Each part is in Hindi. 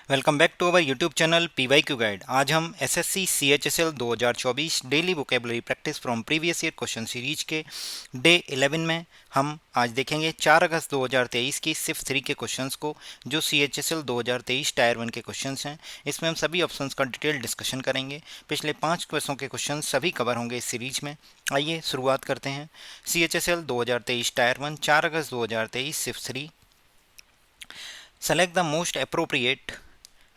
Welcome back to our YouTube channel PYQ guide. आज हम SSC CHSL 2024 daily vocabulary practice from previous year question series के डे 11 में हम आज देखेंगे 4 अगस्त 2023 की सिर्फ 3 के क्वेश्चंस को, जो CHSL 2023 टायर 1 के क्वेश्चंस हैं। इसमें हम सभी ऑप्शंस का डिटेल डिस्कशन करेंगे। पिछले 5 क्वेश्चन के क्वेश्चन सभी कवर होंगे इस सीरीज में। आइए शुरुआत करते हैं। CHSL 2023 टायर 1 4 अगस्त 2023 सिर्फ 3। Select the most appropriate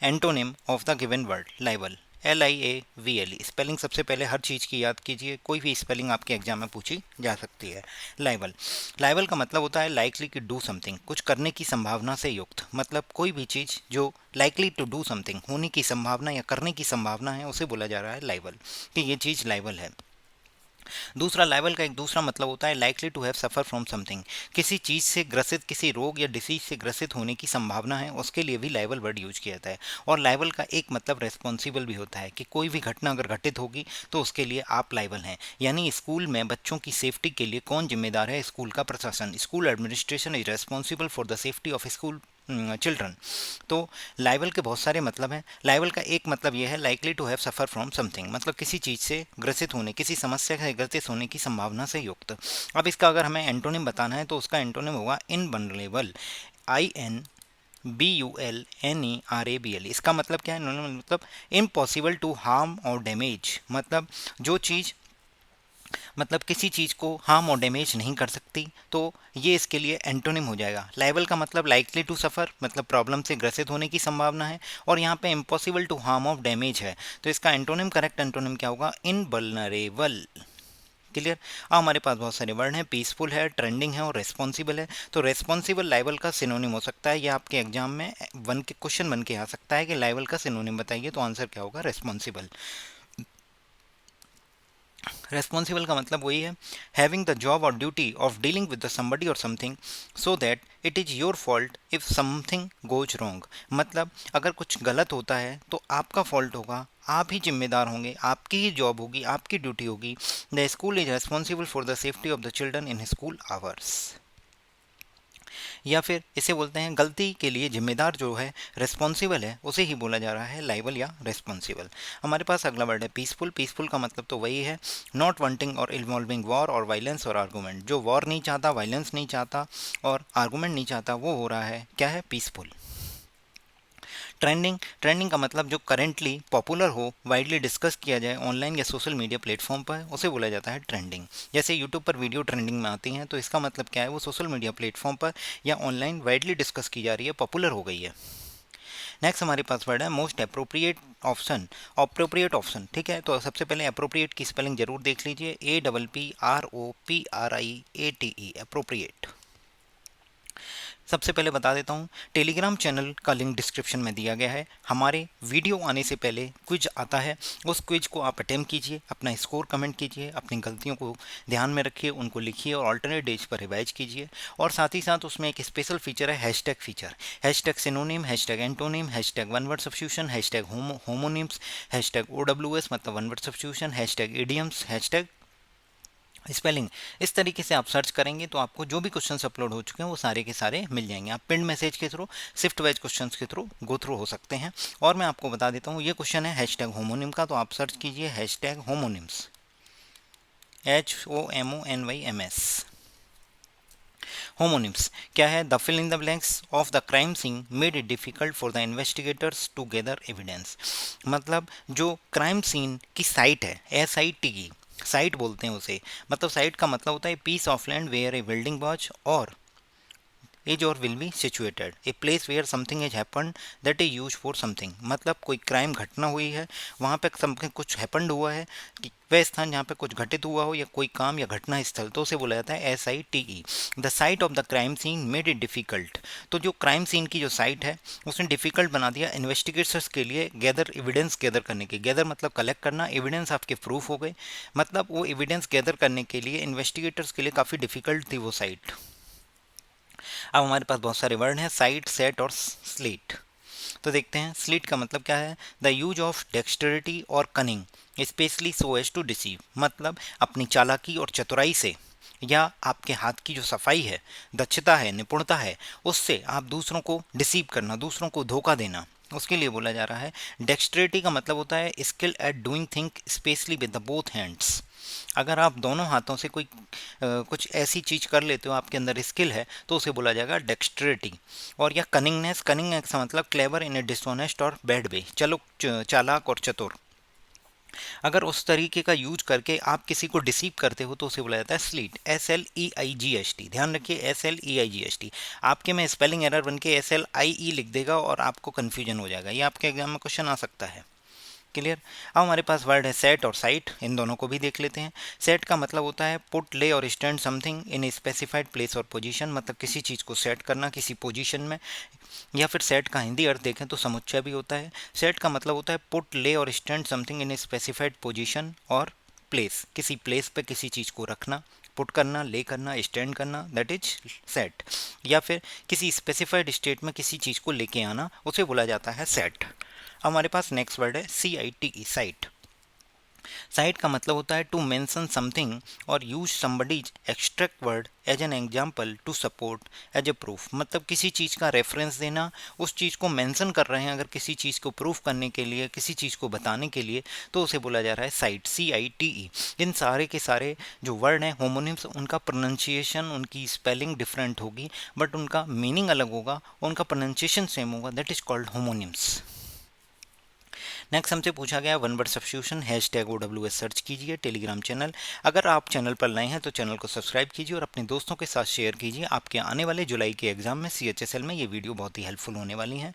antonym of the given word lively. LIAVL spelling सबसे पहले हर चीज़ की याद कीजिए, कोई भी स्पेलिंग आपके एग्जाम में पूछी जा सकती है। लाइवल लाइवल का मतलब होता है लाइकली टू डू समथिंग, कुछ करने की संभावना से युक्त। मतलब कोई भी चीज़ जो लाइकली टू डू समथिंग होने की संभावना या करने की संभावना है उसे बोला जा रहा है लाइवल, कि ये चीज़ लाइवल है। दूसरा, लाइवल का एक दूसरा मतलब होता है likely to have suffer from something, किसी चीज़ से ग्रसित, किसी रोग या डिसीज से ग्रसित होने की संभावना है, उसके लिए भी लाइवल वर्ड यूज किया जाता है। और लाइवल का एक मतलब रेस्पॉन्सिबल भी होता है, कि कोई भी घटना अगर घटित होगी तो उसके लिए आप लाइवल हैं। यानी स्कूल में बच्चों की सेफ्टी के लिए कौन जिम्मेदार है? स्कूल का प्रशासन। School administration is responsible for the safety of school children. तो लाइवल के बहुत सारे मतलब हैं। लाइवल का एक मतलब यह है likely to have suffer from something, मतलब किसी चीज़ से ग्रसित होने, किसी समस्या से ग्रसित होने की संभावना से युक्त। अब इसका अगर हमें एंटोनिम बताना है तो उसका एंटोनिम होगा इनवल्नरेबल। INVULNERABL। इसका मतलब क्या है? मतलब इम्पॉसिबल टू हार्म और डैमेज, मतलब जो चीज़, मतलब किसी चीज़ को हार्म और डैमेज नहीं कर सकती, तो ये इसके लिए एंटोनिम हो जाएगा। लाइबल का मतलब लाइकली टू सफ़र, मतलब प्रॉब्लम से ग्रसित होने की संभावना है, और यहाँ पे impossible to harm of damage है, तो इसका एंटोनिम, करेक्ट एंटोनिम क्या होगा? इनवल्नरेबल। क्लियर? अब हमारे पास बहुत सारे वर्ड हैं, पीसफुल है, ट्रेंडिंग है और रेस्पॉन्सिबल है। तो रेस्पॉन्सिबल लाइबल का सिनोनिम हो सकता है, यह आपके एग्जाम में वन के क्वेश्चन बन के आ सकता है कि लाइबल का सिनोनिम बताइए, तो आंसर क्या होगा? रेस्पॉन्सिबल। रेस्पॉन्सिबल का मतलब वही है, हैविंग द जॉब और duty of dealing with the somebody और something so that it is your fault if something goes wrong. मतलब अगर कुछ गलत होता है तो आपका फॉल्ट होगा, आप ही जिम्मेदार होंगे, आपकी ही जॉब होगी, आपकी ड्यूटी होगी। The school is responsible for the safety of the children in school hours. या फिर इसे बोलते हैं गलती के लिए जिम्मेदार जो है, रेस्पॉन्सिबल है, उसे ही बोला जा रहा है लाइबल या रेस्पॉन्सिबल। हमारे पास अगला वर्ड है पीसफुल। पीसफुल का मतलब तो वही है, नॉट वांटिंग और इन्वॉल्विंग वॉर और वायलेंस और आर्गूमेंट। जो वॉर नहीं चाहता, वायलेंस नहीं चाहता और आर्गूमेंट नहीं चाहता, वो हो रहा है क्या है? पीसफुल। ट्रेंडिंग, ट्रेंडिंग का मतलब जो करेंटली पॉपुलर हो, वाइडली डिस्कस किया जाए ऑनलाइन या सोशल मीडिया प्लेटफॉर्म पर, उसे बोला जाता है ट्रेंडिंग। जैसे यूट्यूब पर वीडियो ट्रेंडिंग में आती हैं, तो इसका मतलब क्या है? वो सोशल मीडिया प्लेटफॉर्म पर या ऑनलाइन वाइडली डिस्कस की जा रही है, पॉपुलर हो गई है। नेक्स्ट हमारे पास वर्ड है most appropriate option. Appropriate option, ठीक है, तो सबसे पहले अप्रोप्रिएट की स्पेलिंग जरूर देख लीजिए, APPROPRIATE, अप्रोप्रिएट। सबसे पहले बता देता हूँ, टेलीग्राम चैनल का लिंक डिस्क्रिप्शन में दिया गया है। हमारे वीडियो आने से पहले क्विज आता है, उस क्विज को आप अटेम्प्ट कीजिए, अपना स्कोर कमेंट कीजिए, अपनी गलतियों को ध्यान में रखिए, उनको लिखिए और ऑल्टरनेट डेज पर रिवाइज कीजिए। और साथ ही साथ उसमें एक स्पेशल फीचर है hashtag feature. Hashtag synonym, hashtag antonym, hashtag one word substitution, hashtag homonyms, hashtag OWS मतलब one word substitution, hashtag idioms, hashtag spelling. इस तरीके से आप सर्च करेंगे तो आपको जो भी क्वेश्चंस अपलोड हो चुके हैं वो सारे के सारे मिल जाएंगे। आप पिन मैसेज के थ्रू, शिफ्ट वाइज क्वेश्चंस के थ्रू गो थ्रू हो सकते हैं। और मैं आपको बता देता हूँ, ये क्वेश्चन है हैशटैग होमोनिम का, तो आप सर्च कीजिए हैशटैग होमोनिम्स, HOMONYMS। होमोनिम्स क्या है? The fill in the blanks of the crime scene made it difficult for the investigators to gather evidence. मतलब जो क्राइम सीन की साइट है, SIT की साइट बोलते हैं उसे। मतलब साइट का मतलब होता है piece of land where a building was और इज और will be situated, a place where something is happen that is use for something. मतलब कोई क्राइम घटना हुई है, वहाँ पे समथिंग कुछ हैपन्ड हुआ है, कि वह स्थान जहाँ पे कुछ घटित हुआ हो या कोई काम या घटना स्थल, तो उसे बोला जाता है SITE। The site of the crime scene made it difficult. तो जो क्राइम सीन की जो साइट है उसने डिफिकल्ट बना दिया इन्वेस्टिगेटर्स के लिए गैदर एविडेंस, गैदर करने के, गैदर मतलब कलेक्ट करना, एविडेंस आपके प्रूफ हो गए, मतलब वो एविडेंस गैदर करने के लिए इन्वेस्टिगेटर्स के लिए काफ़ी डिफिकल्ट थी वो साइट। अब हमारे पास बहुत सारे वर्ड हैं, साइट, सेट और स्लीट। तो देखते हैं, स्लीट का मतलब क्या है? द यूज ऑफ डेक्सटरिटी और cunning specially so as to deceive. मतलब अपनी चालाकी और चतुराई से, या आपके हाथ की जो सफाई है, दक्षता है, निपुणता है, उससे आप दूसरों को डिसीव करना, दूसरों को धोखा देना, उसके लिए बोला जा रहा है डेक्स्ट्रेटी का मतलब होता है skill at doing thing specially with the both hands. अगर आप दोनों हाथों से कोई कुछ ऐसी चीज कर लेते हो, आपके अंदर स्किल है, तो उसे बोला जाएगा डेक्स्ट्रेटी। और या कनिंगनेस, कनिंगनेस का मतलब क्लेवर इन ए डिसऑनेस्ट और बैड वे, चलो चालाक और चतुर। अगर उस तरीके का यूज करके आप किसी को डिसीव करते हो तो उसे बोला जाता है स्लीट, SLEIGHT। ध्यान रखिए SLEIGHT। आपके में स्पेलिंग एरर बन के SLIE लिख देगा और आपको कन्फ्यूजन हो जाएगा, ये आपके एग्जाम में क्वेश्चन आ सकता है। क्लियर। अब हमारे पास वर्ड है सेट और साइट, इन दोनों को भी देख लेते हैं। सेट का मतलब होता है पुट, ले और stand something in a specified place और पोजीशन, मतलब किसी चीज़ को सेट करना किसी पोजीशन में। या फिर सेट का हिंदी अर्थ देखें तो समुच्चय भी होता है। सेट का मतलब होता है पुट, ले और stand something in a specified position और प्लेस, किसी प्लेस पे किसी चीज़ को रखना, पुट करना, ले करना, स्टैंड करना, दैट इज सेट। या फिर किसी स्पेसिफाइड स्टेट में किसी चीज़ को लेके आना, उसे बोला जाता है सेट। हमारे पास नेक्स्ट वर्ड है CITE, साइट। साइट का मतलब होता है टू मेंशन समथिंग और use somebody's extract word as an example to support as a proof, मतलब किसी चीज़ का रेफरेंस देना, उस चीज़ को मेंशन कर रहे हैं अगर किसी चीज़ को प्रूफ करने के लिए, किसी चीज़ को बताने के लिए, तो उसे बोला जा रहा है साइट, CITE। इन सारे के सारे जो वर्ड हैं होमोनिम्स, उनका प्रोनाउंसिएशन, उनकी स्पेलिंग डिफरेंट होगी बट उनका मीनिंग अलग होगा, उनका प्रोनाउंसिएशन सेम होगा, that is called homonyms. Next हमसे पूछा गया one word substitution, #OWS search कीजिए टेलीग्राम चैनल। अगर आप चैनल पर नए हैं तो चैनल को सब्सक्राइब कीजिए और अपने दोस्तों के साथ शेयर कीजिए। आपके आने वाले जुलाई के एग्जाम में CHSL में ये वीडियो बहुत ही हेल्पफुल होने वाली है।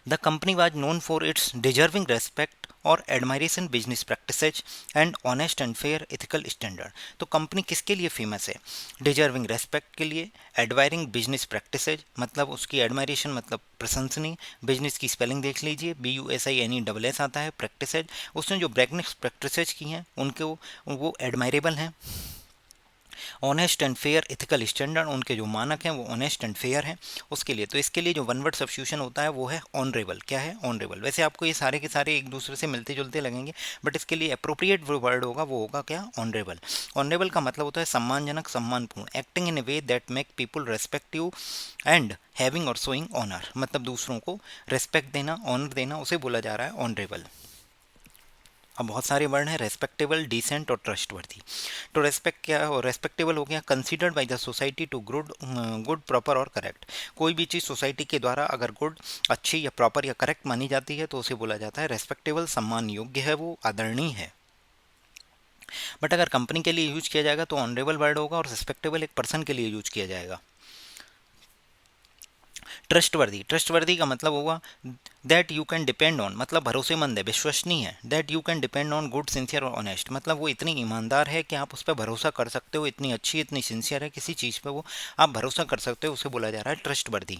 The company was known for its deserving respect और admiration business practices and honest and fair ethical standard. तो कंपनी किसके लिए फेमस है? डिजर्विंग रेस्पेक्ट के लिए, एडवायरिंग बिजनेस प्रैक्टिसेज मतलब उसकी एडमायरेशन मतलब प्रशंसनीय, बिजनेस की स्पेलिंग देख लीजिए BUSINESS आता है, प्रैक्टिसेज उसने जो बिजनेस प्रैक्टिसेज की हैं उनको वो एडमायरेबल हैं। Honest and fair ethical standard, उनके जो मानक हैं वो ऑनेस्ट एंड फेयर हैं उसके लिए। तो इसके लिए जो वन वर्ड सब्स्टिट्यूशन होता है वो है ऑनरेबल। क्या है? ऑनरेबल। वैसे आपको ये सारे के सारे एक दूसरे से मिलते जुलते लगेंगे बट इसके लिए अप्रोप्रिएट वर्ड होगा वो होगा क्या? ऑनरेबल। ऑनरेबल का मतलब होता है सम्मानजनक, सम्मानपूर्ण, acting in a way that make people respect you and having और शोइंग ऑनर, मतलब दूसरों को रेस्पेक्ट देना, ऑनर देना, उसे बोला जा रहा है ऑनरेबल। अब बहुत सारे वर्ड हैं, रेस्पेक्टेबल, डिसेंट और ट्रस्टवर्दी। तो रेस्पेक्ट क्या हो? रेस्पेक्टेबल हो गया considered by the society to good proper और करेक्ट। कोई भी चीज़ सोसाइटी के द्वारा अगर गुड, अच्छी या प्रॉपर या करेक्ट मानी जाती है तो उसे बोला जाता है रेस्पेक्टेबल, सम्मान योग्य है, वो आदरणीय है। बट अगर कंपनी के लिए यूज किया जाएगा तो ऑनरेबल वर्ड होगा और रेस्पेक्टेबल एक पर्सन के लिए यूज किया जाएगा। ट्रस्टवर्दी, ट्रस्टवर्दी का मतलब होगा that you can depend on, मतलब भरोसेमंद है, विश्वसनीय है। That you can depend on, good, sincere और ऑनेस्ट, मतलब वो इतनी ईमानदार है कि आप उस पर भरोसा कर सकते हो, इतनी अच्छी, इतनी सिंसियर है, किसी चीज़ पे वो आप भरोसा कर सकते हो, उसे बोला जा रहा है ट्रस्टवर्दी।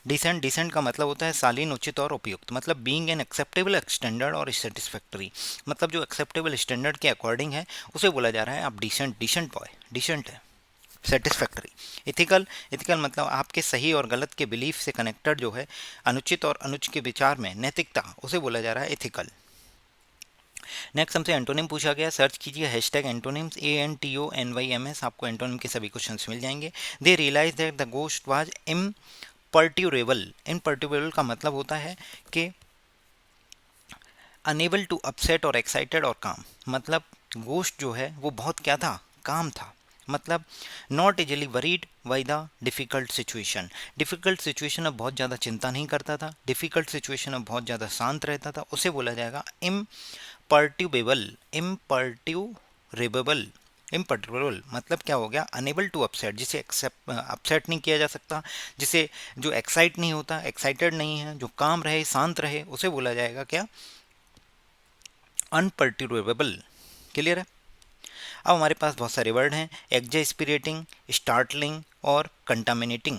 डिसेंट, डिसेंट का मतलब होता है शालीन, उचित और उपयुक्त, मतलब बीइंग एन एक्सेप्टेबल स्टैंडर्ड और सेटिस्फैक्टरी, मतलब जो एक्सेप्टेबल स्टैंडर्ड के अकॉर्डिंग है उसे बोला जा रहा है आप डिसेंट, डिसेंट बॉय, डिसेंट है, सेटिस्फैक्टरी। इथिकल, इथिकल मतलब आपके सही और गलत के बिलीफ से कनेक्टेड जो है, अनुचित और अनुच के विचार में नैतिकता, उसे बोला जा रहा है इथिकल। नेक्स्ट हमसे एंटोनिम पूछा गया, सर्च कीजिए #एंटोनिम्स, ANTONYMS, आपको एंटोनिम के सभी क्वेश्चंस मिल जाएंगे। They realise that the ghost was imperturbable. Imperturbable का मतलब होता है कि अनेबल टू अपसेट और एक्साइटेड और काम, मतलब गोस्ट जो है वो बहुत क्या था? काम था। मतलब not easily worried by the difficult situation, difficult situation में बहुत ज़्यादा चिंता नहीं करता था, डिफ़िकल्ट सिचुएशन में बहुत ज़्यादा शांत रहता था, उसे बोला जाएगा इम्पर्ट्यूबेबल। इम्पर्ट्यूरेबल, इम्पर्ट्यूरेबल मतलब क्या हो गया? अनेबल टू अपसेट, जिसे अपसेट नहीं किया जा सकता, जिसे जो एक्साइट नहीं होता, एक्साइटेड नहीं है, जो काम रहे, शांत रहे, उसे बोला जाएगा क्या? अनपर्ट्यूरेबल। क्लियर है? अब हमारे पास बहुत सारे वर्ड हैं, एग्जास्पिरेटिंग, स्टार्टलिंग और कंटामिनेटिंग।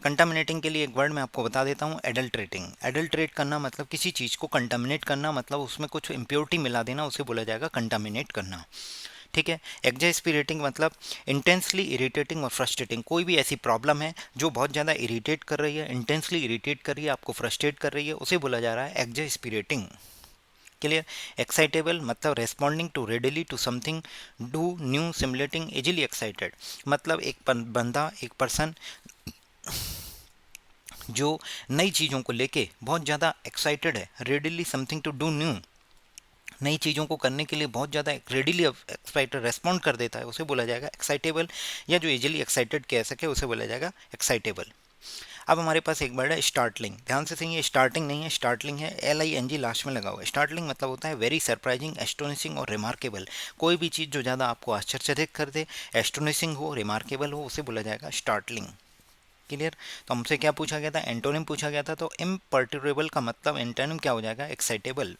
कंटामिनेटिंग के लिए एक वर्ड मैं आपको बता देता हूँ, एडल्ट्रेटिंग। एडल्ट्रेट करना मतलब किसी चीज़ को कंटामिनेट करना, मतलब उसमें कुछ इम्प्योरिटी मिला देना, उसे बोला जाएगा कंटामिनेट करना। ठीक है। एग्जास्पिरेटिंग मतलब इंटेंसली इरिटेटिंग और फ्रस्ट्रेटिंग, कोई भी ऐसी प्रॉब्लम है जो बहुत ज़्यादा इरिटेट कर रही है, इंटेंसली इरिटेट कर रही है, आपको फ्रस्ट्रेट कर रही है, उसे बोला जा रहा है एग्जास्पिरेटिंग। क्लियर। एक्साइटेबल मतलब responding to readily to something do new, simulating easily excited, मतलब एक बंदा, एक पर्सन जो नई चीज़ों को लेके बहुत ज़्यादा एक्साइटेड है, readily something to do new, नई चीज़ों को करने के लिए बहुत ज़्यादा रेडिली एक्साइटेड रेस्पॉन्ड कर देता है, उसे बोला जाएगा एक्साइटेबल। या जो इजीली एक्साइटेड कह सके उसे बोला जाएगा एक्साइटेबल। अब हमारे पास एक वर्ड है स्टार्टलिंग। ध्यान से सुनिए, स्टार्टिंग नहीं है, स्टार्टलिंग है, LING लास्ट में लगा हुआ है। स्टार्टलिंग मतलब होता है वेरी सरप्राइजिंग, एस्टोनिशिंग और रिमार्केबल। कोई भी चीज़ जो ज़्यादा आपको आश्चर्यचकित कर दे, एस्टोनिशिंग हो, रिमार्केबल हो, उसे बोला जाएगा स्टार्टलिंग। क्लियर। तो हमसे क्या पूछा गया था, एंटोनिम पूछा गया था, तो इम्पर्टुरेबल का मतलब एंटोनिम क्या हो जाएगा, excitable.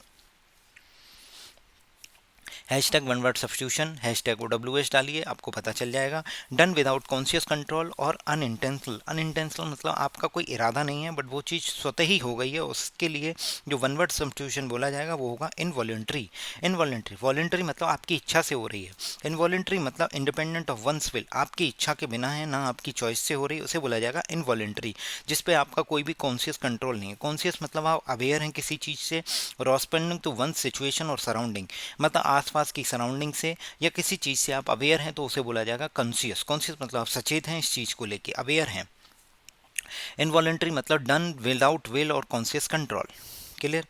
Hashtag one word substitution, hashtag OWS डालिए, आपको पता चल जाएगा। डन विदाउट कॉन्शियस कंट्रोल और अनइंटेंशनल। अनइंटेंशनल मतलब आपका कोई इरादा नहीं है बट वो चीज़ स्वतः ही हो गई है, उसके लिए जो वन वर्ड सब्स्टिट्यूशन बोला जाएगा वो होगा इनवॉलेंट्री। इनवॉलेंट्री, वॉलेंट्री मतलब आपकी इच्छा से हो रही है, इनवॉलेंट्री मतलब इंडिपेंडेंट ऑफ वंस विल, आपकी इच्छा के बिना है, ना आपकी चॉइस से हो रही है, उसे बोला जाएगा इनवॉलेंट्री, जिस पे आपका कोई भी कॉन्शियस कंट्रोल नहीं है। कॉन्शियस मतलब आप अवेयर हैं किसी चीज़ से, रॉस्पेंडिंग टू वन सिचुएशन और सराउंडिंग, मतलब आसपास की सराउंडिंग से या किसी चीज़ से आप अवेयर हैं तो उसे बोला जाएगा कॉन्शियस। कॉन्शियस मतलब आप सचेत हैं, इस चीज़ को लेके अवेयर हैं। इनवॉलेंट्री मतलब डन विदाउट विल और कॉन्शियस कंट्रोल। क्लियर।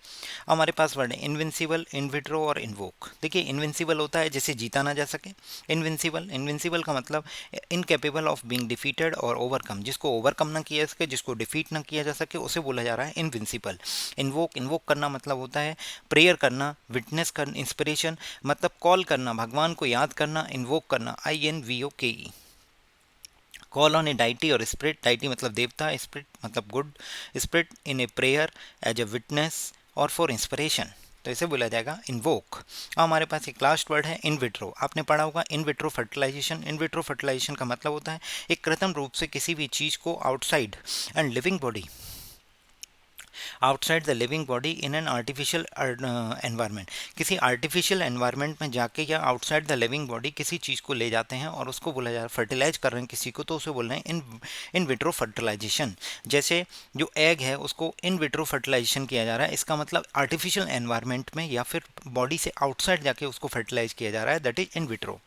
हमारे पास वर्ड है इनविंसिबल, इनविट्रो और इन्वोक। देखिए इनविंसिबल होता है जिसे जीता ना जा सके। इनविंसिबल, इनविंसिबल का मतलब इनकेपेबल ऑफ बीइंग डिफीटेड और ओवरकम, जिसको ओवरकम ना किया जा सके, जिसको डिफीट ना किया जा सके, उसे बोला जा रहा है इनविंसिबल। इन्वोक, इन्वोक करना मतलब होता है प्रेयर करना, विटनेस करना, इंस्पिरेशन मतलब कॉल करना, भगवान को याद करना, इन्वोक करना, INVOKE। Call on a deity और स्पिरिट, डाइटी मतलब देवता, स्पिरिट मतलब good, spirit in a prayer, as a witness और फॉर इंस्पिरेशन, तो इसे बोला जाएगा इन्वोक। अब हमारे पास एक लास्ट वर्ड है इन विट्रो। आपने पढ़ा होगा in vitro fertilisation. In vitro fertilisation का मतलब होता है एक कृत्रिम रूप से किसी भी चीज़ को outside and living body, outside the living body in an artificial environment, किसी आर्टिफिशियल एनवायरनमेंट में जाके या आउटसाइड द लिविंग बॉडी किसी चीज़ को ले जाते हैं और उसको बोला जा रहा है फर्टिलाइज कर रहे हैं किसी को, तो उसे बोल रहे हैं इन विट्रो फर्टिलाइजेशन। जैसे जो एग है उसको इन विट्रो फर्टिलाइजेशन किया जा रहा है, इसका मतलब आर्टिफिशियल एनवायरनमेंट में या फिर बॉडी से आउटसाइड जाके उसको फर्टिलाइज किया जा रहा है, that is in vitro.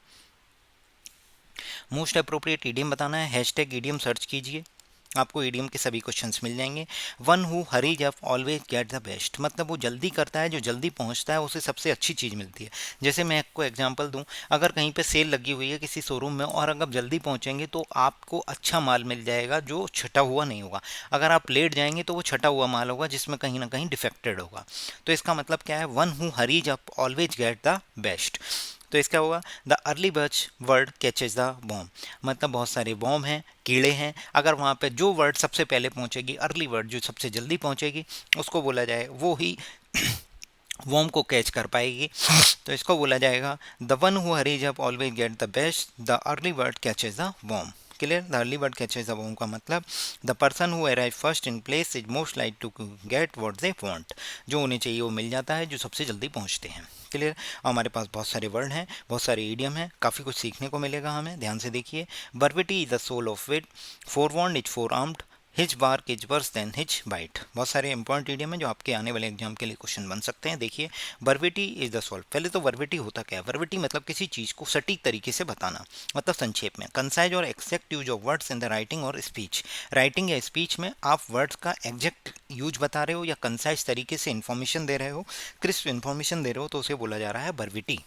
Most appropriate idiom बताना है, हैशटैग ईडियम सर्च कीजिए, आपको ईडियम के सभी क्वेश्चंस मिल जाएंगे। One who hurries up always get the best, मतलब वो जल्दी करता है, जो जल्दी पहुंचता है उसे सबसे अच्छी चीज़ मिलती है। जैसे मैं आपको एग्जांपल दूं, अगर कहीं पे सेल लगी हुई है किसी शोरूम में और अगर आप जल्दी पहुंचेंगे तो आपको अच्छा माल मिल जाएगा जो छटा हुआ नहीं होगा। अगर आप लेट जाएंगे तो वो छटा हुआ माल होगा जिसमें कहीं ना कहीं डिफेक्टेड होगा। तो इसका मतलब क्या है, one who hurries up always get the best. तो इसका होगा the early bird word catches the bomb, मतलब बहुत सारे बॉम्ब हैं, कीड़े हैं, अगर वहाँ पे जो वर्ड सबसे पहले पहुँचेगी, अर्ली वर्ड जो सबसे जल्दी पहुँचेगी, उसको बोला जाए वो ही वॉर्म को कैच कर पाएगी। तो इसको बोला जाएगा the one who hurries up always get the best, the early bird catches the worm. Clear. The early bird catches the worm का मतलब the person who arrive first in place is most like to get what they want, जो उन्हें चाहिए वो मिल जाता है, जो सबसे जल्दी पहुंचते हैं। क्लियर। हमारे पास बहुत सारे वर्ड हैं, बहुत सारे ईडियम हैं, काफ़ी कुछ सीखने को मिलेगा हमें, ध्यान से देखिए। Brevity is the soul of wit, forewarned is forearmed, his bark is worse than his bite. बहुत सारे इंपॉर्टेंट ईडियम हैं जो आपके आने वाले एग्जाम के लिए क्वेश्चन बन सकते हैं। देखिए वर्बिटी इज द सोल, पहले तो वर्बिटी होता क्या है, वर्बिटी मतलब किसी चीज़ को सटीक तरीके से बताना, मतलब संक्षेप में। कंसाइज और exact use of words in the writing और स्पीच, राइटिंग या स्पीच में आप वर्ड्स का एग्जैक्ट यूज बता रहे हो या कंसाइज तरीके से इन्फॉर्मेशन दे रहे हो, क्रिस्प इन्फॉर्मेशन दे रहे हो, तो उसे बोला जा रहा है वर्बिटी।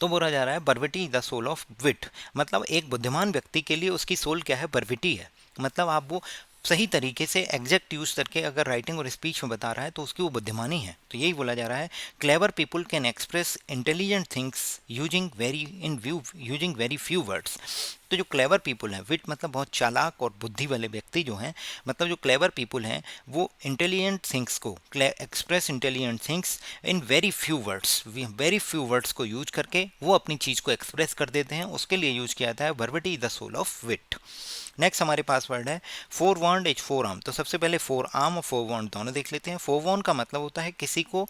तो बोला जा रहा है बर्विटी इज द सोल ऑफ विट, मतलब एक बुद्धिमान व्यक्ति के लिए उसकी सोल क्या है, बर्विटी है। मतलब आप वो सही तरीके से एग्जैक्ट यूज करके अगर राइटिंग और स्पीच में बता रहा है तो उसकी वो बुद्धिमानी है, तो यही बोला जा रहा है। Clever people can express intelligent things using very few words. तो जो क्लेवर पीपल हैं, विट मतलब बहुत चालाक और बुद्धि वाले व्यक्ति जो हैं, मतलब जो क्लेवर पीपल हैं वो इंटेलिजेंट थिंग्स को express intelligent things in very few words को यूज करके वो अपनी चीज़ को एक्सप्रेस कर देते हैं, उसके लिए यूज किया जाता है वर्बिटी is the soul of wit. Next हमारे पास वर्ड है forewarned is forearm. तो सबसे पहले फोर आर्म और फोर वॉन्ड दोनों देख लेते हैं। फोर वॉन्ड का मतलब होता है किसी को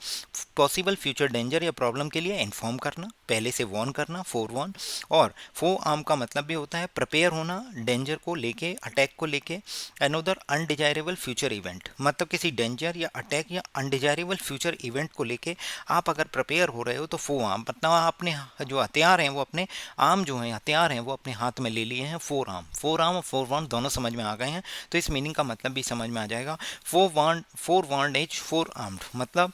पॉसिबल फ्यूचर डेंजर या प्रॉब्लम के लिए इन्फॉर्म करना, पहले से वॉर्न करना, फोर वॉन्ड। और फोर आर्म का मतलब भी होता है प्रिपेयर होना डेंजर को लेके, अटैक को लेके। अनदर अनडिजायरेबल फ्यूचर इवेंट, मतलब किसी डेंजर या अटैक या अनडिजायरेबल फ्यूचर इवेंट को लेके आप अगर प्रिपेयर हो रहे हो तो फोर आर्म, मतलब अपने जो हथियार हैं वो अपने आर्म जो हैं हथियार हैं वो अपने हाथ में ले लिए हैं, फोर आर्म। फोर आर्म और forewarned दोनों समझ में आ गए हैं, तो इस मीनिंग का मतलब भी समझ में आ जाएगा। forewarned is forearmed, मतलब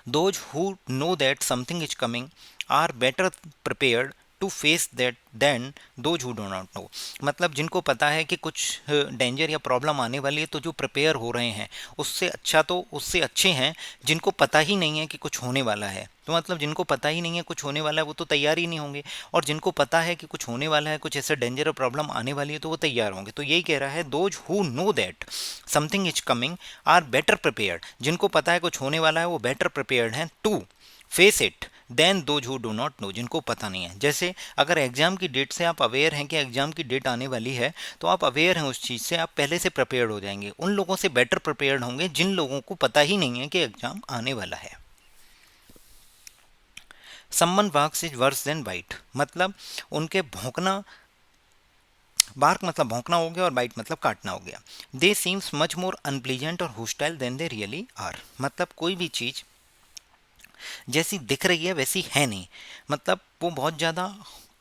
those who know that something is coming are better prepared to face that then those who do not know, मतलब जिनको पता है कि कुछ डेंजर या प्रॉब्लम आने वाली है तो जो प्रिपेयर हो रहे हैं उससे अच्छे हैं जिनको पता ही नहीं है कि कुछ होने वाला है। तो मतलब जिनको पता ही नहीं है कुछ होने वाला है वो तो तैयार ही नहीं होंगे, और जिनको पता है कि कुछ होने वाला है, कुछ ऐसा डेंजर और प्रॉब्लम आने वाली है तो वो तैयार होंगे। तो यही कह रहा है those who know that something is coming are better prepared, जिनको पता है कुछ होने वाला है वो बेटर प्रिपेयर्ड हैं to face it then those who do not know, जिनको पता नहीं है। जैसे अगर एग्जाम की डेट से आप अवेयर हैं कि एग्जाम की डेट आने वाली है तो आप अवेयर हैं उस चीज़ से, आप पहले से प्रिपेयर्ड हो जाएंगे। उन लोगों से बेटर प्रिपेयर्ड होंगे जिन लोगों को पता ही नहीं है कि एग्जाम आने वाला है। Someone barks is worse than bite, मतलब उनके भौंकना, बार्क मतलब भौंकना हो गया और बाइट मतलब काटना हो गया। They seems much more unpleasant और hostile than they really are, मतलब कोई भी चीज़ जैसी दिख रही है वैसी है नहीं, मतलब वो बहुत ज़्यादा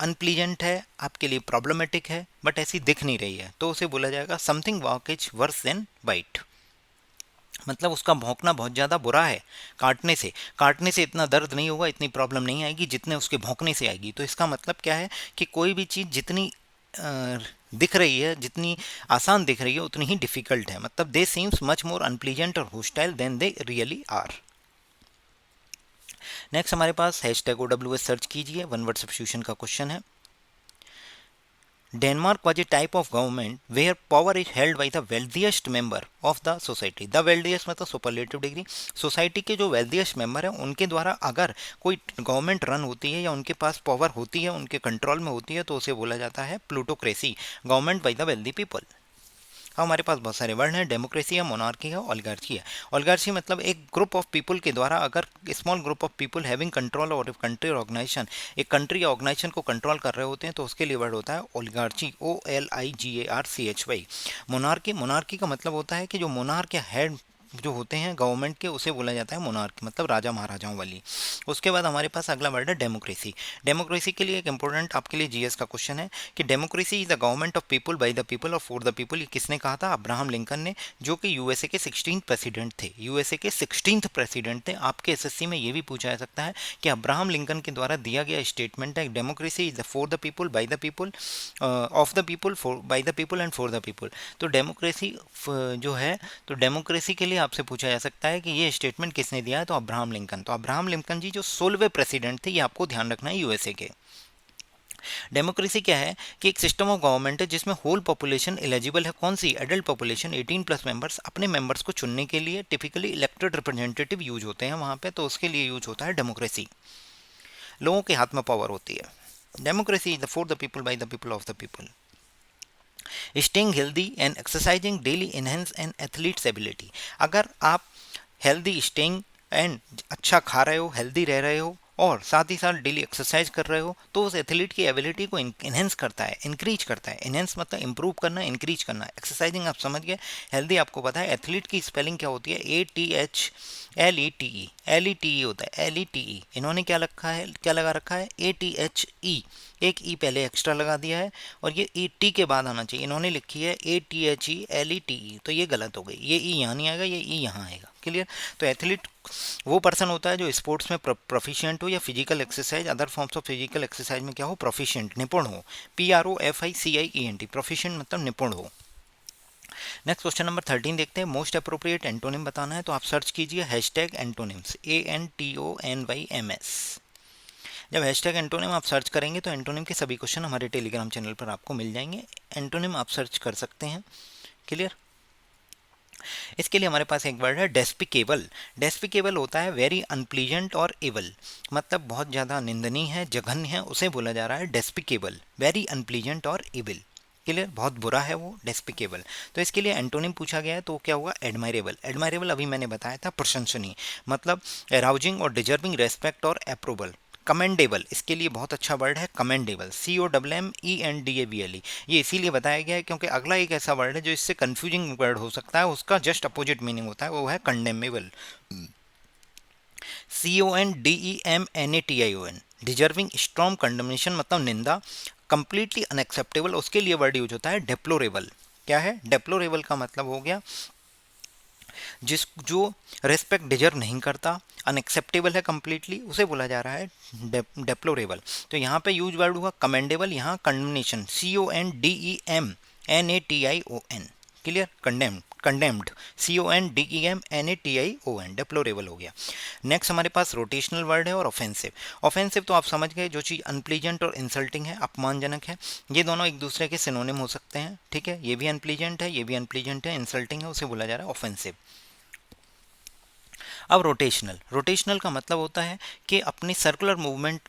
अनप्लीजेंट है, आपके लिए प्रॉब्लमेटिक है, बट ऐसी दिख नहीं रही है, तो उसे बोला जाएगा something walk is worse than bite, मतलब उसका भौंकना बहुत ज़्यादा बुरा है। काटने से इतना दर्द नहीं होगा, इतनी प्रॉब्लम नहीं आएगी जितने उसके भौंकने से आएगी। तो इसका मतलब क्या है कि कोई भी चीज़ जितनी दिख रही है, जितनी आसान दिख रही है उतनी ही डिफ़िकल्ट है, मतलब they seems much more unpleasant और hostile than they really are. Next हमारे पास हैशटैग OWS सर्च कीजिए, वन वर्ड सब्स्टिट्यूशन का क्वेश्चन है। Denmark was a type of government where power is held by the wealthiest member of the society. The wealthiest मतलब सुपरलेटिव डिग्री, सोसाइटी के जो वेल्थिएस्ट मेंबर हैं उनके द्वारा अगर कोई गवर्नमेंट रन होती है या उनके पास पावर होती है, उनके कंट्रोल में होती है, तो उसे बोला जाता है plutocracy, government by the wealthy people. हमारे पास बहुत सारे वर्ड हैं, डेमोक्रेसी है, मोनार्की है, ओलिगार्ची है। ओलिगार्ची मतलब एक ग्रुप ऑफ पीपल के द्वारा, अगर small group of people having control और कंट्री और ऑर्गेनाइजेशन, एक कंट्री या ऑर्गेनाइजेशन को कंट्रोल कर रहे होते हैं तो उसके लिए वर्ड होता है ओलिगार्ची, OLIGARCHY। मोनार्की का मतलब होता है कि जो मोनार्क या हेड जो होते हैं गवर्नमेंट के, उसे बोला जाता है मोनार्की, मतलब राजा महाराजाओं वाली। उसके बाद हमारे पास अगला वर्ड है डेमोक्रेसी। डेमोक्रेसी के लिए एक इंपॉर्टेंट आपके लिए जीएस का क्वेश्चन है कि democracy is the government of people by the people और फॉर द पीपल। ये किसने कहा था? अब्राहम लिंकन ने, जो कि यूएसए के 16th प्रेसिडेंट थे। यूएसए के 16th प्रेसिडेंट थे। आपके एसएससी में ये भी पूछा जा सकता है कि अब्राहम लिंकन के द्वारा दिया गया स्टेटमेंट है democracy is the for the people by the people, of the people, by the people and for the people. तो डेमोक्रेसी जो है, तो डेमोक्रेसी के लिए आपसे पूछा जा सकता है कि ये स्टेटमेंट किसने दिया है, तो अब्राहम लिंकन। तो अब्राहम लिंकन जी जो 16वें प्रेसिडेंट थे, ये आपको ध्यान रखना है यूएसए के। डेमोक्रेसी क्या है कि एक सिस्टम ऑफ गवर्नमेंट है जिसमें होल पॉपुलेशन एलिजिबल है। कौन सी? एडल्ट पॉपुलेशन 18+ मेंबर्स, अपने मेंबर्स को चुनने के लिए टिपिकली इलेक्टेड रिप्रेजेंटेटिव यूज होते हैं वहाँ पे, तो उसके लिए यूज होता है डेमोक्रेसी। लोगों के हाथ में पावर होती है। Democracy is the for the people by the people of the people. Staying healthy and exercising daily enhance N athletes ability. अगर आप हेल्दी, स्टेइंग एंड अच्छा खा रहे हो, हेल्दी रह रहे हो और साथ ही साथ डेली एक्सरसाइज कर रहे हो, तो उस एथलीट की एबिलिटी को इन्हेंस करता है, इंक्रीज करता है। इन्हेंस मतलब इंप्रूव करना, इंक्रीज करना। एक्सरसाइजिंग आप समझ गए, हेल्दी आपको पता है। एथलीट की स्पेलिंग क्या होती है? ATHLETE, LETE होता है, LETE। इन्होंने क्या रखा है, क्या लगा रखा है? ATHE, एक ई पहले एक्स्ट्रा लगा दिया है और ये ई टी के बाद आना चाहिए। इन्होंने लिखी है ATHELETE, तो ये गलत हो गई। ये ई यहाँ नहीं आएगा, ये ई यहाँ आएगा। क्लियर? तो एथलीट वो पर्सन होता है जो स्पोर्ट्स में प्रोफिशिएंट हो या physical exercise, other forms of physical exercise में क्या हो? प्रोफिशिएंट, निपुण हो। PROFICIENT, प्रोफिशिएंट मतलब निपुण हो। नेक्स्ट क्वेश्चन नंबर 13 देखते हैं। मोस्ट अप्रोप्रिएट एंटोनिम बताना है, तो आप सर्च कीजिए हैशटैग एंटोनिम्स, ANTONYMS। जब हैशटैग एंटोनिम आप सर्च करेंगे तो एंटोनिम के सभी क्वेश्चन हमारे टेलीग्राम चैनल पर आपको मिल जाएंगे। एंटोनिम आप सर्च कर सकते हैं। क्लियर? इसके लिए हमारे पास एक वर्ड है डेस्पिकेबल। डेस्पिकेबल होता है वेरी अनप्लीजेंट और इवल, मतलब बहुत ज़्यादा निंदनीय है, जघन्य है, उसे बोला जा रहा है डेस्पिकेबल। वेरी अनप्लीजेंट और इविल। क्लियर? बहुत बुरा है वो, डेस्पिकेबल। तो इसके लिए एंटोनिम पूछा गया है तो क्या होगा? एडमायरेबल। एडमायरेबल अभी मैंने बताया था प्रशंसनीय, मतलब अराउजिंग और डिजर्विंग रेस्पेक्ट और अप्रूवल। कमेंडेबल, इसके लिए बहुत अच्छा वर्ड है कमेंडेबल, COMMENDABLE। ये इसीलिए बताया गया है क्योंकि अगला एक ऐसा वर्ड है जो इससे कंफ्यूजिंग वर्ड हो सकता है, उसका जस्ट अपोजिट मीनिंग होता है, वो है condemnable, CONDEMNATION। Deserving strong condemnation मतलब निंदा, कंप्लीटली अनएक्सेप्टेबल, उसके लिए वर्ड यूज होता है डेप्लोरेबल। क्या है? डेप्लोरेबल का मतलब हो गया जिस जो रेस्पेक्ट डिजर्व नहीं करता, अनएक्सेप्टेबल है कंप्लीटली, उसे बोला जा रहा है डेप्लोरेबल। तो यहाँ पे यूज वर्ड हुआ कमेंडेबल, यहाँ condemnation, CONDEMNATION, clear? Condemned, condemned, CONDEMNATION, deplorable हो गया। नेक्स्ट हमारे पास रोटेशनल वर्ड है और ऑफेंसिव। ऑफेंसिव तो आप समझ गए, जो चीज़ अनप्लीजेंट और इंसल्टिंग है, अपमानजनक है, ये दोनों एक दूसरे के सिनोनिम हो सकते हैं, ठीक है? ये भी अनप्लीजेंट है, ये भी अनप्लीजेंट है, इंसल्टिंग है, उसे बोला जा रहा है ऑफेंसिव। अब रोटेशनल, रोटेशनल का मतलब होता है कि अपनी सर्कुलर मूवमेंट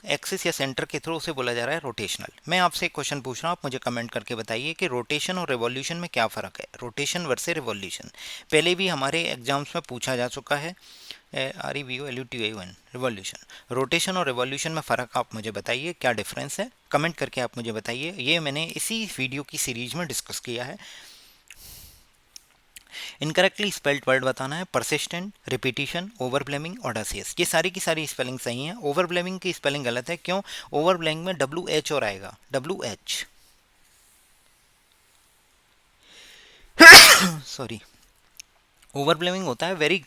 एक्सिस या सेंटर के थ्रू उसे बोला जा रहा है रोटेशनल। मैं आपसे एक क्वेश्चन पूछ रहा हूँ, आप मुझे कमेंट करके बताइए कि रोटेशन और रिवॉल्यूशन में क्या फ़र्क है? रोटेशन वर्सेस रिवॉल्यूशन पहले भी हमारे एग्जाम्स में पूछा जा चुका है। REVOLUTION, revolution. रोटेशन और रिवॉल्यूशन में फ़र्क आप मुझे बताइए, क्या डिफरेंस है? कमेंट करके आप मुझे बताइए। ये मैंने इसी वीडियो की सीरीज में डिस्कस किया है। इनकरेक्टली स्पेल्ड वर्ड बताना है, परसिस्टेंट, रिपीटिशन, ओवरब्लेमिंग, ऑडासियस। ये सारी की सारी स्पेलिंग सही है। ओवरब्लेमिंग की स्पेलिंग गलत है, क्यों? ओवरब्लेमिंग में WH और आएगा, WH, सॉरी। ओवरब्लेमिंग होता है वेरी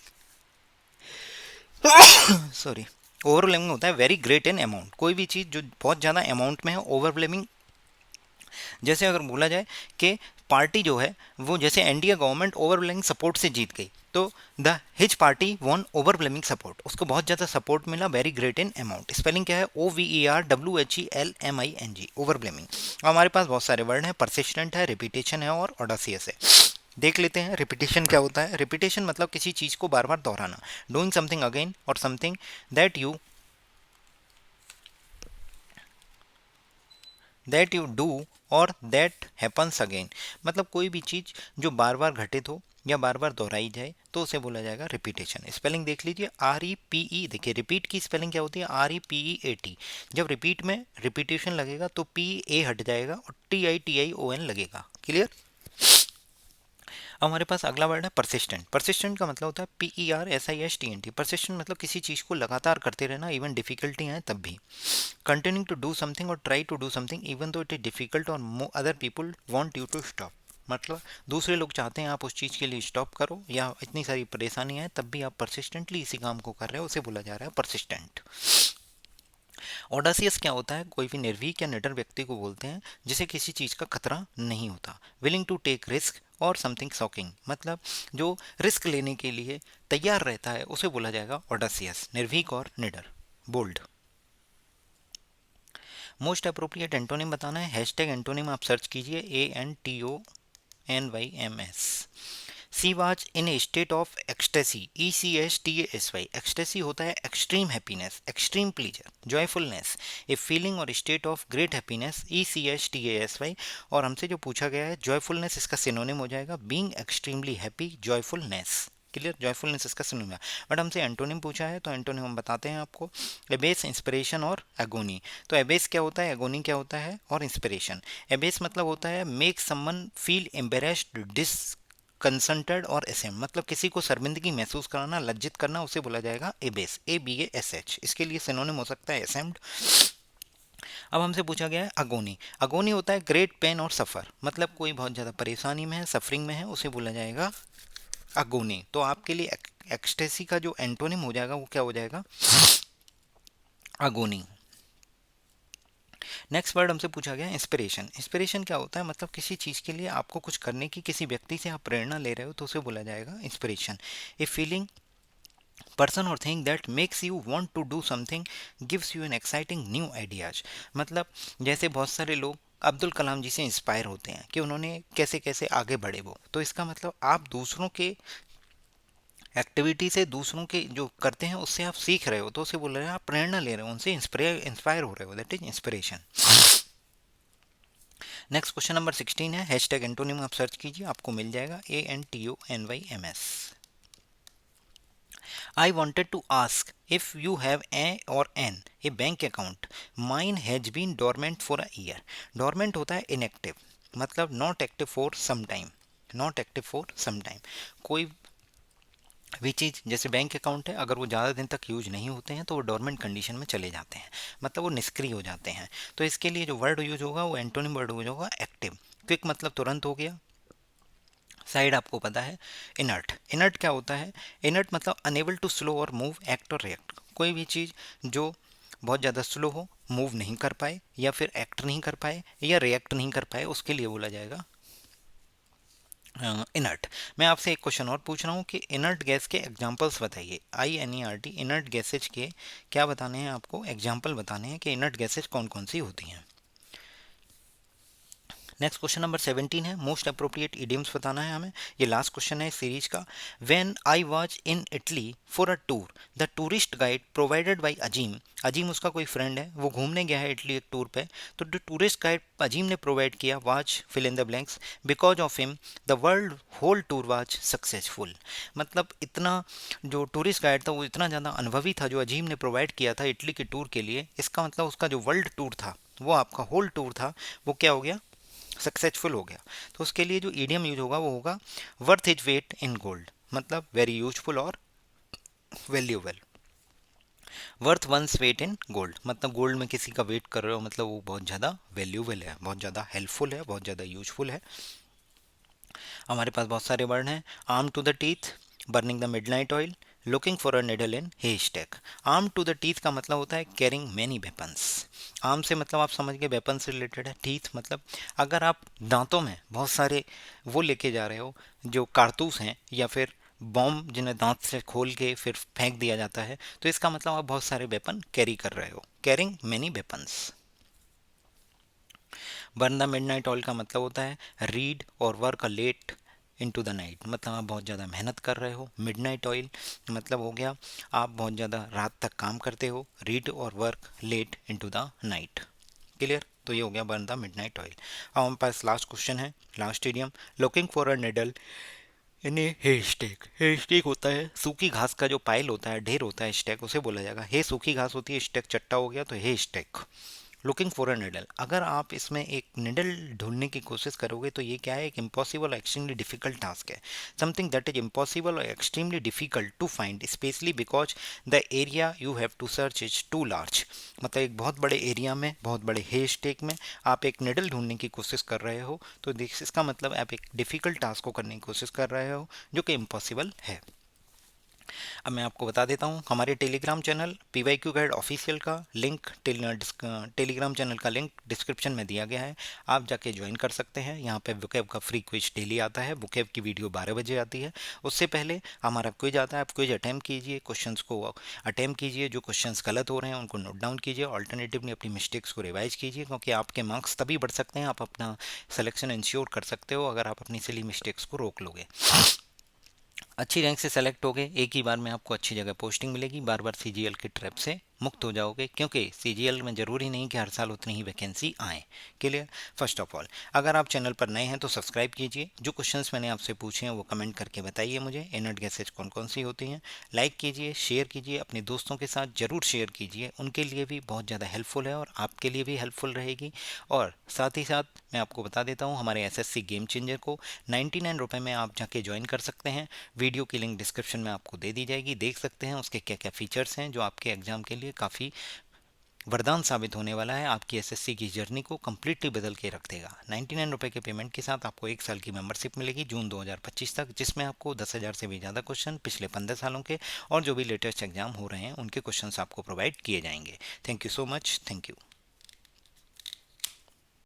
सॉरी, ओवरब्लेमिंग होता है वेरी ग्रेट इन अमाउंट। कोई भी चीज़ जो बहुत ज़्यादा अमाउंट में है, ओवरब्लेमिंग। जैसे अगर बोला जाए कि पार्टी जो है वो, जैसे NDA गवर्नमेंट ओवरवेलमिंग सपोर्ट से जीत गई, तो the his party won overwhelming support, उसको बहुत ज़्यादा सपोर्ट मिला, very great in amount. Spelling क्या है? OVERWHELMING, overwhelming. हमारे पास बहुत सारे वर्ड हैं, परसिस्टेंट है, रिपीटेशन है और ऑडासियस है। देख लेते हैं रिपीटेशन क्या होता है। रिपीटेशन मतलब किसी चीज़ को बार बार दोहराना, डूइंग समथिंग अगेन और समथिंग दैट यू डू और दैट हैपन्स अगेन। मतलब कोई भी चीज़ जो बार बार घटित हो या बार बार दोहराई जाए तो उसे बोला जाएगा रिपीटेशन। स्पेलिंग देख लीजिए, REPE। देखिए रिपीट की स्पेलिंग क्या होती है? REPEAT। जब रिपीट में रिपीटेशन लगेगा तो PA हट जाएगा और TITION लगेगा। क्लियर? अब हमारे पास अगला वर्ड है परसिस्टेंट। परसिस्टेंट का मतलब होता है PERSISTENT। परसिस्टेंट मतलब किसी चीज़ को लगातार करते रहना, इवन डिफिकल्टी आए तब भी। कंटिन्यूइंग टू डू समथिंग और try to do something even though it is difficult और other people want you to stop. मतलब दूसरे लोग चाहते हैं आप उस चीज़ के लिए स्टॉप करो, या इतनी सारी परेशानी है तब भी आप परसिस्टेंटली इसी काम को कर रहे हो, उसे बोला जा रहा है परसिस्टेंट। ऑडासियस क्या होता है? कोई भी निर्भीक या निडर व्यक्ति को बोलते हैं जिसे किसी चीज़ का खतरा नहीं होता। विलिंग टू टेक रिस्क और समथिंग शॉकिंग, मतलब जो रिस्क लेने के लिए तैयार रहता है उसे बोला जाएगा ऑडासियस। निर्भीक और निडर, बोल्ड। मोस्ट अप्रोप्रिएट एंटोनिम बताना है, हैशटैग एंटोनिम आप सर्च कीजिए, ANTONYMS। She was in a state of ecstasy, ECSTASY। Ecstasy होता है extreme happiness, extreme pleasure, joyfulness, a feeling और state of great happiness, ECSTASY। और हमसे जो पूछा गया है जॉयफुलनेस, इसका सिनोनिम हो जाएगा being extremely happy, joyfulness. Clear? Joyfulness इसका सिनोनिम है। बट हमसे एंटोनिम पूछा है तो एंटोनिम हम बताते हैं आपको, एबेस, इंस्पिरेशन और एगोनी। तो एबेस क्या होता है, एगोनी क्या होता है और इंस्पिरेशन। एबेस मतलब होता है मेक समवन फील एम्बेरेस्ड, कंसंटेड और एसेम, मतलब किसी को शर्मिंदगी महसूस कराना, लज्जित करना, उसे बोला जाएगा एबेस, ABASH। इसके लिए सिनोनिम हो सकता है एसेम्ड। अब हमसे पूछा गया है अगोनी। अगोनी होता है ग्रेट पेन और सफ़र, मतलब कोई बहुत ज़्यादा परेशानी में है, सफरिंग में है, उसे बोला जाएगा अगोनी। तो आपके लिए एक्सटेसी का जो एंटोनिम हो जाएगा वो क्या हो जाएगा? अगोनी। नेक्स्ट वर्ड हमसे पूछा गया इंस्पिरेशन। इंस्पिरेशन क्या होता है? मतलब किसी चीज़ के लिए आपको कुछ करने की, किसी व्यक्ति से आप प्रेरणा ले रहे हो तो उसे बोला जाएगा इंस्पिरेशन। ए फीलिंग, पर्सन और thing that makes you want to do something, gives you an exciting new ideas. मतलब जैसे बहुत सारे लोग अब्दुल कलाम जी से इंस्पायर होते हैं कि उन्होंने कैसे कैसे आगे बढ़े वो, तो इसका मतलब आप दूसरों के एक्टिविटी से, दूसरों के जो करते हैं उससे आप सीख रहे हो, तो उसे बोल रहे हैं आप प्रेरणा ले रहे हो, उनसे इंस्पायर हो रहे हो, that is inspiration. Next question number 16 है, हैशटैग एंटोनिम आप सर्च कीजिए, आपको मिल जाएगा, ANTONYMS। I wanted to ask if you have a और an a bank account, mine has been dormant for a year. Dormant होता है इनएक्टिव, मतलब not active for some time, not active for some time. कोई विच इज जैसे बैंक अकाउंट है, अगर वो ज़्यादा दिन तक यूज नहीं होते हैं तो वो डोरमेंट कंडीशन में चले जाते हैं, मतलब वो निष्क्रिय हो जाते हैं। तो इसके लिए जो वर्ड यूज होगा वो एंटोनिम वर्ड यूज होगा एक्टिव। क्विक मतलब तुरंत हो गया। साइड आपको पता है। इनर्ट, इनर्ट क्या होता है? इनर्ट मतलब अनेबल टू स्लो और मूव, एक्ट और रिएक्ट। कोई भी चीज़ जो बहुत ज़्यादा स्लो हो, मूव नहीं कर पाए या फिर एक्ट नहीं कर पाए या रिएक्ट नहीं कर पाए, उसके लिए बोला जाएगा इनर्ट। मैं आपसे एक क्वेश्चन और पूछ रहा हूँ कि इनर्ट गैस के एग्जांपल्स बताइए। INERT, इनर्ट गैसेज के क्या बताने हैं आपको? एग्जांपल बताने हैं कि इनर्ट गैसेज कौन कौन सी होती हैं। नेक्स्ट क्वेश्चन नंबर 17 है, मोस्ट अप्रोप्रिएट इडियम्स बताना है हमें। ये लास्ट क्वेश्चन है इस सीरीज का। When I was in Italy for a tour, the tourist guide provided by Azeem, Azeem उसका कोई फ्रेंड है, वो घूमने गया है इटली एक टूर पे, तो जो टूरिस्ट गाइड अजीम ने प्रोवाइड किया, was fill in the blanks, because of him the world whole tour was successful. मतलब इतना जो टूरिस्ट गाइड था वो इतना ज़्यादा अनुभवी था जो अजीम ने प्रोवाइड किया था इटली के टूर के लिए, इसका मतलब उसका जो वर्ल्ड टूर था, वो आपका होल टूर था, वो क्या हो गया? सक्सेसफुल हो गया। तो उसके लिए जो ईडियम यूज होगा वो होगा worth is weight in gold, मतलब वेरी यूजफुल और valuable. Worth once weight in gold मतलब गोल्ड में किसी का वेट कर रहे हो, मतलब वो बहुत ज़्यादा वैल्यूएबल है, बहुत ज़्यादा हेल्पफुल है, बहुत ज़्यादा यूजफुल है। हमारे पास बहुत सारे वर्ड हैं। Arm to the teeth, burning the midnight oil, looking for a needle in haystack. Arm to the teeth का मतलब होता है कैरिंग मैनी वेपन्स। आर्म से मतलब आप समझ गए वेपन से रिलेटेड है। टीथ मतलब अगर आप दांतों में बहुत सारे वो लेके जा रहे हो जो कारतूस हैं या फिर बॉम्ब जिन्हें दांत से खोल के फिर फेंक दिया जाता है, तो इसका मतलब आप बहुत सारे वेपन कैरी कर रहे हो, carrying many weapons. Burn the midnight oil का मतलब होता है रीड और work a late into the night, मतलब आप बहुत ज़्यादा मेहनत कर रहे हो। मिडनाइट ऑयल मतलब हो गया आप बहुत ज़्यादा रात तक काम करते हो। रीड और work late into the night. Clear? तो ये हो गया बर्न द मिडनाइट ऑयल। अब हमारे पास लास्ट क्वेश्चन है, last idiom, looking for a needle in a haystack. Haystack होता है सूखी घास का जो पाइल होता है, ढेर होता है, स्टेक उसे बोला जाएगा। हे सूखी घास होती है, स्टेक चट्टा हो गया, तो haystack. Looking for a needle, अगर आप इसमें एक निडल ढूंढने की कोशिश करोगे तो ये क्या है? एक इम्पॉसिबल और एक्सट्रीमली डिफिकल्ट टास्क है। समथिंग दैट इज इम्पॉसिबल और extremely difficult to find, specially because the area you have to search is too large. मतलब एक बहुत बड़े एरिया में, बहुत बड़े हे स्टेक में आप एक निडल ढूंढने की कोशिश कर रहे हो, तो इसका मतलब आप एक डिफिकल्ट टास्क को करने की कोशिश कर रहे हो जो कि इम्पॉसिबल है। अब मैं आपको बता देता हूँ हमारे Telegram channel PYQ guide official का लिंक, टेलीग्राम चैनल का लिंक डिस्क्रिप्शन में दिया गया है, आप जाके ज्वाइन कर सकते हैं। यहाँ पे वोकैब का फ्री क्विज डेली आता है, वोकैब की वीडियो 12 बजे आती है। उससे पहले हमारा क्विज आता है, आप क्विज अटैम्प्ट कीजिए, क्वेश्चंस को अटैम्प्ट कीजिए, जो क्वेश्चंस गलत हो रहे हैं उनको नोट डाउन कीजिए, ऑल्टरनेटिवली अपनी मिस्टेक्स को रिवाइज कीजिए, क्योंकि आपके मार्क्स तभी बढ़ सकते हैं, आप अपना सिलेक्शन इंश्योर कर सकते हो अगर आप अपनी सिली मिस्टेक्स को रोक लोगे। अच्छी रैंक से सेलेक्ट हो गए, एक ही बार में आपको अच्छी जगह पोस्टिंग मिलेगी, बार बार सीजीएल की ट्रैप से मुक्त हो जाओगे, क्योंकि सीजीएल में ज़रूरी नहीं कि हर साल उतनी ही वैकेंसी आए। क्लियर? फर्स्ट ऑफ ऑल, अगर आप चैनल पर नए हैं तो सब्सक्राइब कीजिए, जो क्वेश्चंस मैंने आपसे पूछे हैं वो कमेंट करके बताइए मुझे, इनर्ट गैसेज कौन कौन सी होती हैं। लाइक कीजिए, शेयर कीजिए, अपने दोस्तों के साथ ज़रूर शेयर कीजिए, उनके लिए भी बहुत ज़्यादा हेल्पफुल है और आपके लिए भी हेल्पफुल रहेगी। और साथ ही साथ मैं आपको बता देता हूँ हमारे एसएससी गेम चेंजर को 99 रुपये में आप जाके ज्वाइन कर सकते हैं। वीडियो की लिंक डिस्क्रिप्शन में आपको दे दी जाएगी, देख सकते हैं उसके क्या क्या फीचर्स हैं जो आपके एग्जाम के लिए काफ़ी वरदान साबित होने वाला है, आपकी एसएससी की जर्नी को कम्प्लीटली बदल के रख देगा। 99 रुपये के पेमेंट के साथ आपको 1 साल की मेंबरशिप मिलेगी जून 2025 तक, जिसमें आपको 10,000 से भी ज़्यादा क्वेश्चन पिछले 15 सालों के और जो भी लेटेस्ट एग्जाम हो रहे हैं उनके क्वेश्चन आपको प्रोवाइड किए जाएंगे। Thank you so much, thank you.